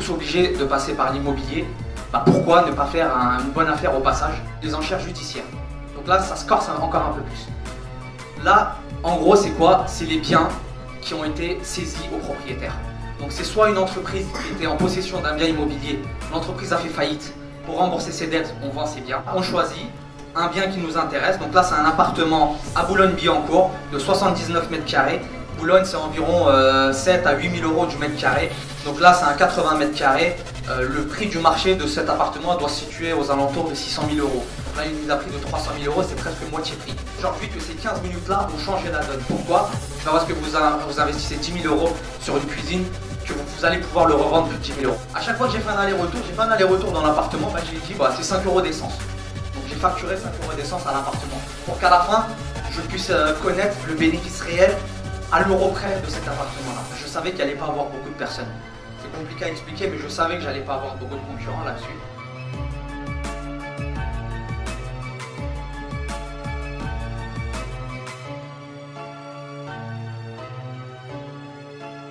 tous obligés de passer par l'immobilier, bah pourquoi ne pas faire une bonne affaire au passage? Les enchères judiciaires. Donc là, ça se corse encore un peu plus. Là, en gros, c'est quoi? C'est les biens qui ont été saisis au propriétaire. Donc c'est soit une entreprise qui était en possession d'un bien immobilier, l'entreprise a fait faillite, pour rembourser ses dettes, on vend ses biens. On choisit un bien qui nous intéresse. Donc là, c'est un appartement à Boulogne-Billancourt de 79 mètres carrés. Boulogne, c'est environ 7 à 8 000 € du mètre carré. Donc là, c'est un 80 mètres carrés. Le prix du marché de cet appartement doit se situer aux alentours de 600 000 €. Donc là, il nous a pris de 300 000 €, c'est presque moitié prix. Aujourd'hui, que ces 15 minutes-là ont changé la donne. Pourquoi? Parce que vous investissez 10 000 € sur une cuisine, que vous allez pouvoir le revendre de 10 000 €. À chaque fois que j'ai fait un aller-retour, dans l'appartement, j'ai dit c'est 5 € d'essence. Donc j'ai facturé 5 € d'essence à l'appartement pour qu'à la fin, je puisse connaître le bénéfice réel à l'euro près de cet appartement-là. Je savais qu'il n'y allait pas avoir beaucoup de personnes. C'est compliqué à expliquer, mais je savais que j'allais pas avoir beaucoup de concurrents là-dessus.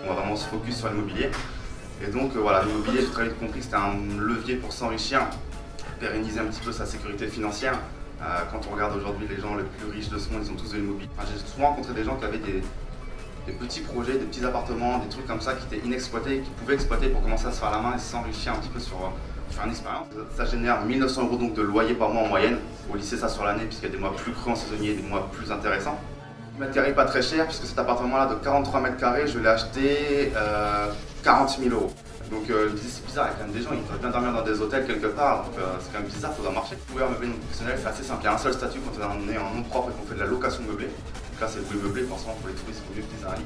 On va vraiment se focus sur l'immobilier. Et donc voilà, l'immobilier, j'ai très vite compris que c'était un levier pour s'enrichir, pérenniser un petit peu sa sécurité financière. Quand on regarde aujourd'hui les gens les plus riches de ce monde, ils ont tous de l'immobilier. J'ai souvent rencontré des gens qui avaient des petits projets, des petits appartements, des trucs comme ça qui étaient inexploités, qu'ils pouvaient exploiter pour commencer à se faire la main et s'enrichir un petit peu sur une expérience. Ça génère 1 900 € donc de loyer par mois en moyenne. Faut lisser ça sur l'année puisqu'il y a des mois plus creux en saisonnier et des mois plus intéressants. Le mètre carré pas très cher puisque cet appartement-là de 43 mètres carrés, je l'ai acheté 40 000 €. Donc je me disais c'est bizarre, il y a quand même des gens, ils peuvent bien dormir dans des hôtels quelque part, donc c'est quand même bizarre, ça doit marcher. Pouvoir meubler non professionnel, c'est assez simple, il y a un seul statut quand on est en nom propre et qu'on fait de la location meublée. Donc là c'est le louer meublé, forcément pour les touristes, il faut mieux qu'ils aient un lit.